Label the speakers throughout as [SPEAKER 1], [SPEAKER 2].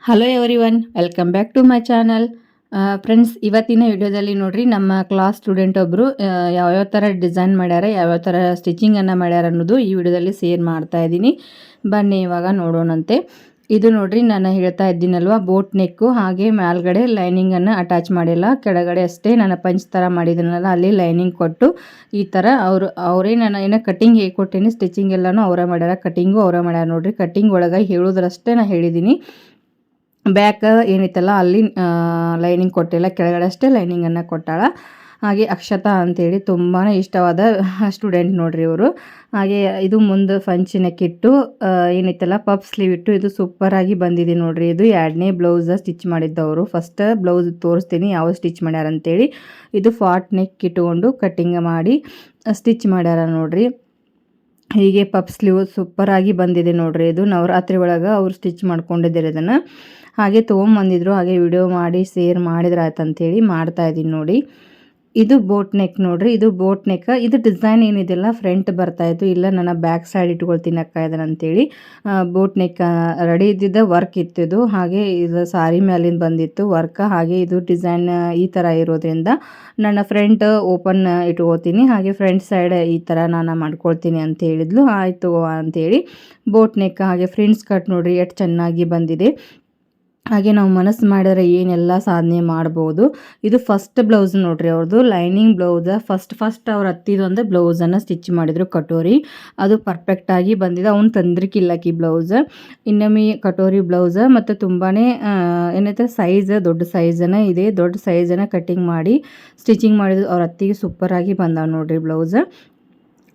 [SPEAKER 1] Hello everyone, welcome back to my channel. Friends, ಇವತ್ತಿನ ವಿಡಿಯೋದಲ್ಲಿ ನೋಡ್ರಿ ನಮ್ಮ ಕ್ಲಾಸ್ ಸ್ಟೂಡೆಂಟ್ ಒಬ್ಬರು ಯಾವ್ಯಾವ ಥರ ಡಿಸೈನ್ ಮಾಡ್ಯಾರ, ಯಾವ್ಯಾವ ಥರ ಸ್ಟಿಚಿಂಗನ್ನು ಮಾಡ್ಯಾರ ಅನ್ನೋದು ಈ ವಿಡಿಯೋದಲ್ಲಿ ಶೇರ್ ಮಾಡ್ತಾ ಇದ್ದೀನಿ. ಬನ್ನಿ ಇವಾಗ ನೋಡೋಣಂತೆ. ಇದು ನೋಡ್ರಿ, ನಾನು ಹೇಳ್ತಾ ಇದ್ದೀನಲ್ವ, ಬೋಟ್ ನೆಕ್ಕು, ಹಾಗೆ ಮೇಲ್ಗಡೆ ಲೈನಿಂಗನ್ನು ಅಟ್ಯಾಚ್ ಮಾಡಿಲ್ಲ, ಕೆಳಗಡೆ ಅಷ್ಟೇ ನಾನು ಪಂಚ್ ಥರ ಮಾಡಿದ್ದೀನಲ್ಲ ಅಲ್ಲಿ ಲೈನಿಂಗ್ ಕೊಟ್ಟು ಈ ಥರ ಅವರೇ ನಾನು ಏನೋ ಕಟ್ಟಿಂಗ್ ಹೇಗೆ ಕೊಟ್ಟೀನಿ, ಸ್ಟಿಚಿಂಗ್ ಎಲ್ಲನೂ ಅವರೇ ಮಾಡ್ಯಾರ, ಕಟ್ಟಿಂಗು ಅವರೇ ಮಾಡ್ಯಾರ. ನೋಡ್ರಿ, ಕಟ್ಟಿಂಗ್ ಒಳಗೆ ಹೇಳೋದ್ರಷ್ಟೇ ನಾನು ಹೇಳಿದ್ದೀನಿ. ಬ್ಯಾಕ್ ಏನೈತಲ್ಲ ಅಲ್ಲಿ ಲೈನಿಂಗ್ ಕೊಟ್ಟಿಲ್ಲ, ಕೆಳಗಡೆ ಅಷ್ಟೇ ಲೈನಿಂಗನ್ನು ಕೊಟ್ಟಾಳ. ಹಾಗೆ ಅಕ್ಷತಾ ಅಂತೇಳಿ ತುಂಬಾ ಇಷ್ಟವಾದ ಸ್ಟೂಡೆಂಟ್ ನೋಡ್ರಿ ಇವರು. ಹಾಗೆ ಇದು ಮುಂದೆ ಫಂಚ್ ನೆಕ್ಕಿಟ್ಟು ಏನೈತಲ್ಲ ಪಫ್ ಸ್ಲೀವ್ ಇಟ್ಟು ಇದು ಸೂಪರಾಗಿ ಬಂದಿದೆ ನೋಡ್ರಿ. ಇದು 2ನೇ ಬ್ಲೌಸ್ ಸ್ಟಿಚ್ ಮಾಡಿದ್ದವರು. ಫಸ್ಟ್ ಬ್ಲೌಸ್ ತೋರಿಸ್ತೀನಿ ಯಾವ ಸ್ಟಿಚ್ ಮಾಡ್ಯಾರ ಅಂತೇಳಿ. ಇದು ಫಾಟ್ ನೆಕ್ ಇಟ್ಕೊಂಡು ಕಟ್ಟಿಂಗ್ ಮಾಡಿ ಸ್ಟಿಚ್ ಮಾಡ್ಯಾರ ನೋಡ್ರಿ. ಹೀಗೆ ಪಫ್ ಸ್ಲೀವ್ ಸೂಪರಾಗಿ ಬಂದಿದೆ ನೋಡ್ರಿ. ಇದು ನವರಾತ್ರಿ ಒಳಗೆ ಅವ್ರು ಸ್ಟಿಚ್ ಮಾಡ್ಕೊಂಡಿದ್ದಾರೆ. ಇದನ್ನು ಹಾಗೆ ತೊಗೊಂಬಂದಿದ್ರು, ಹಾಗೆ ವಿಡಿಯೋ ಮಾಡಿ ಶೇರ್ ಮಾಡಿದ್ರೆ ಆಯ್ತು ಅಂತೇಳಿ ಮಾಡ್ತಾಯಿದ್ದೀನಿ ನೋಡಿ. ಇದು ಬೋಟ್ ನೆಕ್ ನೋಡ್ರಿ. ಇದು ಬೋಟ್ ನೆಕ್. ಇದು ಡಿಸೈನ್ ಏನಿದೆಯಲ್ಲ ಫ್ರಂಟ್ ಬರ್ತಾಯಿತ್ತು, ಇಲ್ಲ ನಾನು ಬ್ಯಾಕ್ ಸೈಡ್ ಇಟ್ಕೊಳ್ತೀನಿ ಅಕ್ಕ ಇದನ್ನು ಅಂತೇಳಿ ಬೋಟ್ ನೆಕ್ ರೆಡಿ ಇದ್ದಿದ್ದ ವರ್ಕ್ ಇತ್ತು ಇದು. ಹಾಗೆ ಇದು ಸಾರಿ ಮೇಲಿಂದ ಬಂದಿತ್ತು ವರ್ಕ್. ಹಾಗೆ ಇದು ಡಿಸೈನ್ ಈ ಥರ ಇರೋದ್ರಿಂದ ನನ್ನ ಫ್ರಂಟ್ ಓಪನ್ ಇಟ್ಕೋತೀನಿ, ಹಾಗೆ ಫ್ರಂಟ್ ಸೈಡ್ ಈ ಥರ ನಾನು ಮಾಡ್ಕೊಳ್ತೀನಿ ಅಂತ ಹೇಳಿದ್ಲು. ಆಯಿತು ಅಂತೇಳಿ ಬೋಟ್ ನೆಕ್ ಹಾಗೆ ಫ್ರಿಂಟ್ಸ್ ಕಟ್ ನೋಡ್ರಿ ಎಷ್ಟು ಚೆನ್ನಾಗಿ ಬಂದಿದೆ. ಹಾಗೆ ನಾವು ಮನಸ್ಸು ಮಾಡಿದ್ರೆ ಏನೆಲ್ಲ ಸಾಧನೆ ಮಾಡ್ಬೋದು. ಇದು ಫಸ್ಟ್ ಬ್ಲೌಸ್ ನೋಡ್ರಿ ಅವ್ರದ್ದು, ಲೈನಿಂಗ್ ಬ್ಲೌಸ್. ಫಸ್ಟ್ ಅವ್ರ ಹತ್ತಿದೊಂದು ಬ್ಲೌಸನ್ನು ಸ್ಟಿಚ್ ಮಾಡಿದ್ರು ಕಟೋರಿ. ಅದು ಪರ್ಫೆಕ್ಟಾಗಿ ಬಂದಿದೆ. ಅವ್ನು ತಂದ್ರಿಕಿಲ್ಲಕಿ ಬ್ಲೌಸ್, ಇನ್ನೊಮ್ಮೆ ಕಟೋರಿ ಬ್ಲೌಸ್. ಮತ್ತು ತುಂಬಾ ಏನೈತೆ ಸೈಜ್ ದೊಡ್ಡ ಸೈಜನ್ನು ಇದೆ, ದೊಡ್ಡ ಸೈಜನ್ನು ಕಟ್ಟಿಂಗ್ ಮಾಡಿ ಸ್ಟಿಚಿಂಗ್ ಮಾಡಿದ್ರು. ಅವ್ರ ಹತ್ತಿಗೆ ಸೂಪರಾಗಿ ಬಂದಾವ ನೋಡ್ರಿ ಬ್ಲೌಸ್.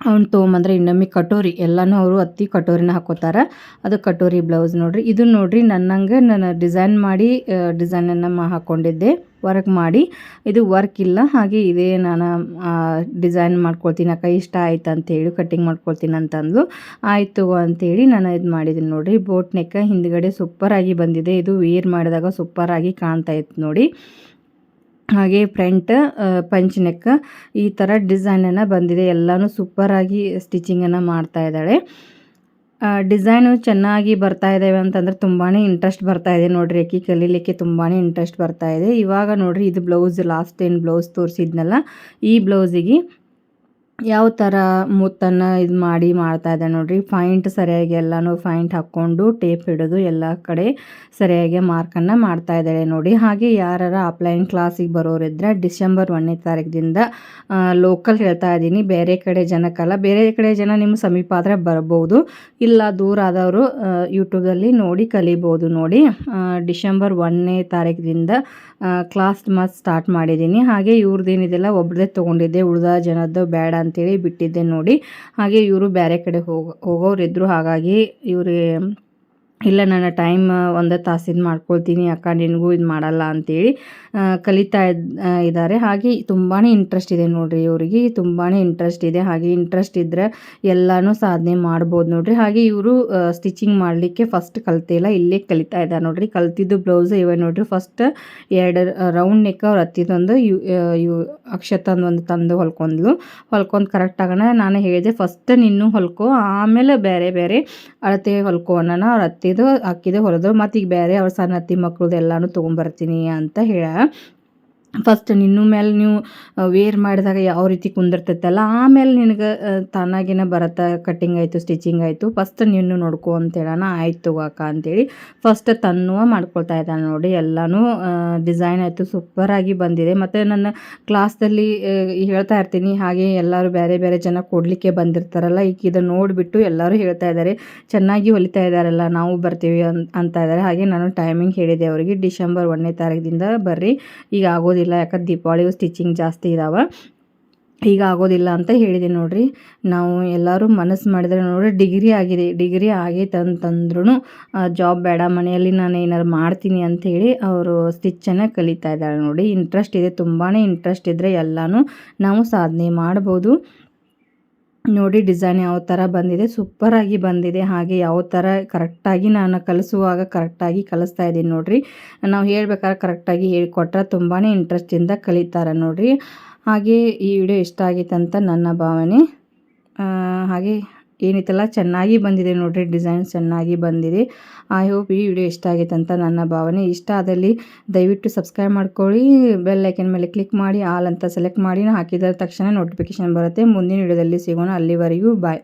[SPEAKER 1] ಅವ್ನು ತೊಗೊಂಬಂದ್ರೆ ಇನ್ನೊಮ್ಮೆ ಕಟೋರಿ ಎಲ್ಲನೂ ಅವರು ಹತ್ತಿ ಕಟೋರಿನ ಹಾಕೋತಾರೆ. ಅದು ಕಟೋರಿ ಬ್ಲೌಸ್ ನೋಡ್ರಿ. ಇದು ನೋಡ್ರಿ ನನ್ನಂಗೆ ನಾನು ಡಿಸೈನ್ ಮಾಡಿ ಡಿಸೈನನ್ನು ಹಾಕ್ಕೊಂಡಿದ್ದೆ ವರ್ಕ್ ಮಾಡಿ. ಇದು ವರ್ಕ್ ಇಲ್ಲ, ಹಾಗೆ ಇದೇ ನಾನು ಡಿಸೈನ್ ಮಾಡ್ಕೊಳ್ತೀನಿ ಅಕ್ಕ, ಇಷ್ಟ ಆಯ್ತು ಅಂತೇಳಿ ಕಟ್ಟಿಂಗ್ ಮಾಡ್ಕೊಳ್ತೀನಿ ಅಂತಂದು. ಆಯಿತು ಅಂತೇಳಿ ನಾನು ಇದು ಮಾಡಿದ್ದೀನಿ ನೋಡಿರಿ. ಬೋಟ್ ನೆಕ್ ಹಿಂದ್ಗಡೆ ಸೂಪರಾಗಿ ಬಂದಿದೆ. ಇದು ವೇರ್ ಮಾಡಿದಾಗ ಸೂಪರಾಗಿ ಕಾಣ್ತಾ ಇತ್ತು ನೋಡಿ. ಹಾಗೆ ಫ್ರಂಟ್ ಪಂಚ್ ನೆಕ್ ಈ ಥರ ಡಿಸೈನನ್ನು ಬಂದಿದೆ. ಎಲ್ಲನೂ ಸೂಪರಾಗಿ ಸ್ಟಿಚಿಂಗನ್ನು ಮಾಡ್ತಾ ಇದ್ದಾಳೆ. ಡಿಸೈನು ಚೆನ್ನಾಗಿ ಬರ್ತಾ ಇದ್ದಾವೆ ಅಂತಂದರೆ ತುಂಬಾ ಇಂಟ್ರೆಸ್ಟ್ ಬರ್ತಾ ಇದೆ ನೋಡ್ರಿ. ಆಕಿ ಕಲೀಲಿಕ್ಕೆ ತುಂಬಾ ಇಂಟ್ರೆಸ್ಟ್ ಬರ್ತಾ ಇದೆ. ಇವಾಗ ನೋಡ್ರಿ, ಇದು ಬ್ಲೌಸ್ ಲಾಸ್ಟ್ ಏನು ಬ್ಲೌಸ್ ತೋರಿಸಿದ್ನಲ್ಲ, ಈ ಬ್ಲೌಸಿಗೆ ಯಾವ ಥರ ಮುತ್ತನ್ನು ಇದು ಮಾಡ್ತಾ ಇದ್ದೆ ನೋಡ್ರಿ. ಫೈಂಟ್ ಸರಿಯಾಗಿ ಎಲ್ಲನೂ ಫೈಂಟ್ ಹಾಕ್ಕೊಂಡು ಟೇಪ್ ಹಿಡಿದು ಎಲ್ಲ ಕಡೆ ಸರಿಯಾಗಿ ಮಾರ್ಕನ್ನು ಮಾಡ್ತಾ ಇದ್ದಾಳೆ ನೋಡಿ. ಹಾಗೆ ಯಾರು ಆಫ್ಲೈನ್ ಕ್ಲಾಸಿಗೆ ಬರೋರಿದ್ರೆ ಡಿಸೆಂಬರ್ 1ನೇ ತಾರೀಕಿನಿಂದ ಲೋಕಲ್ ಹೇಳ್ತಾ ಇದ್ದೀನಿ, ಬೇರೆ ಕಡೆ ಜನಕ್ಕಲ್ಲ. ಬೇರೆ ಕಡೆ ಜನ ನಿಮ್ಮ ಸಮೀಪ ಆದರೆ ಬರ್ಬೋದು, ಇಲ್ಲ ದೂರ ಆದವರು ಯೂಟ್ಯೂಬಲ್ಲಿ ನೋಡಿ ಕಲಿಬೋದು ನೋಡಿ. ಡಿಸೆಂಬರ್ 1ನೇ ತಾರೀಕಿನಿಂದ ಕ್ಲಾಸ್ ಮತ್ ಸ್ಟಾರ್ಟ್ ಮಾಡಿದ್ದೀನಿ. ಹಾಗೆ ಇವ್ರದ್ದೇನಿದೆಲ್ಲ ಒಬ್ಬರದೇ ತೊಗೊಂಡಿದ್ದೆ, ಉಳ್ದ ಜನದ್ದು ಬೇಡ ಅಂತೇಳಿ ಬಿಟ್ಟಿದ್ದೆ ನೋಡಿ. ಹಾಗೆ ಇವರು ಬೇರೆ ಕಡೆ ಹೋಗೋರಿದ್ರು, ಹಾಗಾಗಿ ಇವರು ಇಲ್ಲ ನನ್ನ ಟೈಮ್ ಒಂದೇ ತಾಸಿದ್ದು ಮಾಡ್ಕೊಳ್ತೀನಿ ಅಕ್ಕ, ನಿನಗೂ ಇದು ಮಾಡಲ್ಲ ಅಂತೇಳಿ ಕಲಿತಾ ಇದ್ದಾರೆ. ಹಾಗೆ ತುಂಬಾ ಇಂಟ್ರೆಸ್ಟ್ ಇದೆ ನೋಡಿರಿ, ಇವರಿಗೆ ತುಂಬಾ ಇಂಟ್ರೆಸ್ಟ್ ಇದೆ. ಹಾಗೆ ಇಂಟ್ರೆಸ್ಟ್ ಇದ್ದರೆ ಎಲ್ಲನೂ ಸಾಧನೆ ಮಾಡ್ಬೋದು ನೋಡಿರಿ. ಹಾಗೆ ಇವರು ಸ್ಟಿಚಿಂಗ್ ಮಾಡಲಿಕ್ಕೆ ಫಸ್ಟ್ ಕಲ್ತಿಲ್ಲ, ಇಲ್ಲೇ ಕಲಿತಾ ಇದ್ದಾರೆ ನೋಡಿರಿ. ಕಲ್ತಿದ್ದು ಬ್ಲೌಸ್ ಇವೆ ನೋಡಿರಿ. ಫಸ್ಟ್ 2 ರೌಂಡ್ ನೆಕ್ ಅವ್ರು ಹತ್ತಿದೊಂದು ಅಕ್ಷತಂದು ಒಂದು ತಂದು ಹೊಲ್ಕೊಂಡು ಕರೆಕ್ಟ್ ಆಗೋಣ ನಾನು ಹೇಳಿದೆ, ಫಸ್ಟ್ ನಿನ್ನೂ ಹೊಲ್ಕೊ, ಆಮೇಲೆ ಬೇರೆ ಬೇರೆ ಅಳತೆ ಹೊಲ್ಕೊ ಅನ್ನೋಣ. ಅವ್ರು ಹಾಕಿದೆ ಹೊಲಿದ್ರು. ಮತ್ತು ಈಗ ಬೇರೆ ಅವ್ರ ಸಣ್ಣ ಅತ್ತಿ ಮಕ್ಳದ್ದು ಎಲ್ಲನೂ ತೊಗೊಂಬರ್ತೀನಿ ಅಂತ ಹೇಳ. ಫಸ್ಟ್ ನಿನ್ನ ಮೇಲೆ ನೀವು ವೇರ್ ಮಾಡಿದಾಗ ಯಾವ ರೀತಿ ಕುಂದಿರ್ತೈತಲ್ಲ, ಆಮೇಲೆ ನಿನಗೆ ತಾನಾಗಿನ ಬರತ್ತೆ, ಕಟ್ಟಿಂಗ್ ಆಯಿತು ಸ್ಟಿಚಿಂಗ್ ಆಯಿತು, ಫಸ್ಟ್ ನೀನು ನೋಡ್ಕೊ ಅಂತ ಹೇಳೋಣ. ಆಯ್ತು ಅಕ್ಕ ಅಂತೇಳಿ ಫಸ್ಟ್ ತನ್ನುವ ಮಾಡ್ಕೊಳ್ತಾ ಇದ್ದಾಳೆ ನೋಡಿ. ಎಲ್ಲನೂ ಡಿಸೈನ್ ಆಯಿತು, ಸೂಪರಾಗಿ ಬಂದಿದೆ. ಮತ್ತು ನನ್ನ ಕ್ಲಾಸ್ದಲ್ಲಿ ಹೇಳ್ತಾ ಇರ್ತೀನಿ, ಹಾಗೆ ಎಲ್ಲರೂ ಬೇರೆ ಬೇರೆ ಜನ ಕೊಡಲಿಕ್ಕೆ ಬಂದಿರ್ತಾರಲ್ಲ, ಈಗ ಇದನ್ನು ನೋಡಿಬಿಟ್ಟು ಎಲ್ಲರೂ ಹೇಳ್ತಾ ಇದ್ದಾರೆ ಚೆನ್ನಾಗಿ ಹೊಲಿತಾ ಇದ್ದಾರಲ್ಲ, ನಾವು ಬರ್ತೀವಿ ಅಂತ ಇದ್ದಾರೆ. ಹಾಗೆ ನಾನು ಟೈಮಿಂಗ್ ಹೇಳಿದೆ ಅವರಿಗೆ, ಡಿಸೆಂಬರ್ 1ನೇ ತಾರೀಕಿನಿಂದ ಬರ್ರಿ, ಈಗ ಆಗೋದಿಲ್ಲ ಯಾಕಂದ್ರೆ ದೀಪಾವಳಿಗೂ ಸ್ಟಿಚಿಂಗ್ ಜಾಸ್ತಿ ಇದ್ದಾವೆ, ಈಗ ಆಗೋದಿಲ್ಲ ಅಂತ ಹೇಳಿದೆ ನೋಡ್ರಿ. ನಾವು ಎಲ್ಲರೂ ಮನಸ್ಸು ಮಾಡಿದರೆ ನೋಡ್ರಿ, ಡಿಗ್ರಿ ಆಗೈತೆ ಅಂತಂದ್ರೂ ಜಾಬ್ ಬೇಡ, ಮನೆಯಲ್ಲಿ ನಾನು ಏನಾರು ಮಾಡ್ತೀನಿ ಅಂಥೇಳಿ ಅವರು ಸ್ಟಿಚ್ಚನ್ನು ಕಲಿತಾ ಇದ್ದಾಳೆ ನೋಡಿ. ಇಂಟ್ರೆಸ್ಟ್ ಇದೆ, ತುಂಬಾ ಇಂಟ್ರೆಸ್ಟ್ ಇದ್ದರೆ ಎಲ್ಲನೂ ನಾವು ಸಾಧನೆ ಮಾಡ್ಬೋದು ನೋಡಿ. ಡಿಸೈನ್ ಯಾವ ಥರ ಬಂದಿದೆ, ಸೂಪರಾಗಿ ಬಂದಿದೆ. ಹಾಗೆ ಯಾವ ಥರ ಕರೆಕ್ಟಾಗಿ ನಾನು ಕಲಿಸುವಾಗ ಕರೆಕ್ಟಾಗಿ ಕಲಿಸ್ತಾ ಇದ್ದೀನಿ ನೋಡಿರಿ. ನಾವು ಹೇಳ್ಬೇಕಾದ್ರೆ ಕರೆಕ್ಟಾಗಿ ಹೇಳಿಕೊಟ್ರೆ ತುಂಬಾ ಇಂಟ್ರೆಸ್ಟಿಂದ ಕಲಿತಾರೆ ನೋಡಿರಿ. ಹಾಗೆ ಈ ವಿಡಿಯೋ ಇಷ್ಟ ಆಗಿತ್ತಂತ ನನ್ನ ಭಾವನೆ. ಹಾಗೆ ಏನಿತ್ತಲ್ಲ ಚೆನ್ನಾಗಿ ಬಂದಿದೆ ನೋಡಿರಿ, ಡಿಸೈನ್ ಚೆನ್ನಾಗಿ ಬಂದಿದೆ. ಐ ಹೋಪ್ ಈ ವಿಡಿಯೋ ಇಷ್ಟ ಆಗೈತೆ ಅಂತ ನನ್ನ ಭಾವನೆ. ಇಷ್ಟ ಆದಲ್ಲಿ ದಯವಿಟ್ಟು ಸಬ್ಸ್ಕ್ರೈಬ್ ಮಾಡ್ಕೊಳ್ಳಿ, ಬೆಲ್ ಐಕನ್ ಮೇಲೆ ಕ್ಲಿಕ್ ಮಾಡಿ ಆಲ್ ಅಂತ ಸೆಲೆಕ್ಟ್ ಮಾಡಿ. ಹಾಕಿದ ತಕ್ಷಣ ನೋಟಿಫಿಕೇಶನ್ ಬರುತ್ತೆ. ಮುಂದಿನ ವಿಡಿಯೋದಲ್ಲಿ ಸಿಗೋಣ. ಅಲ್ಲಿವರೆಗೂ ಬಾಯ್.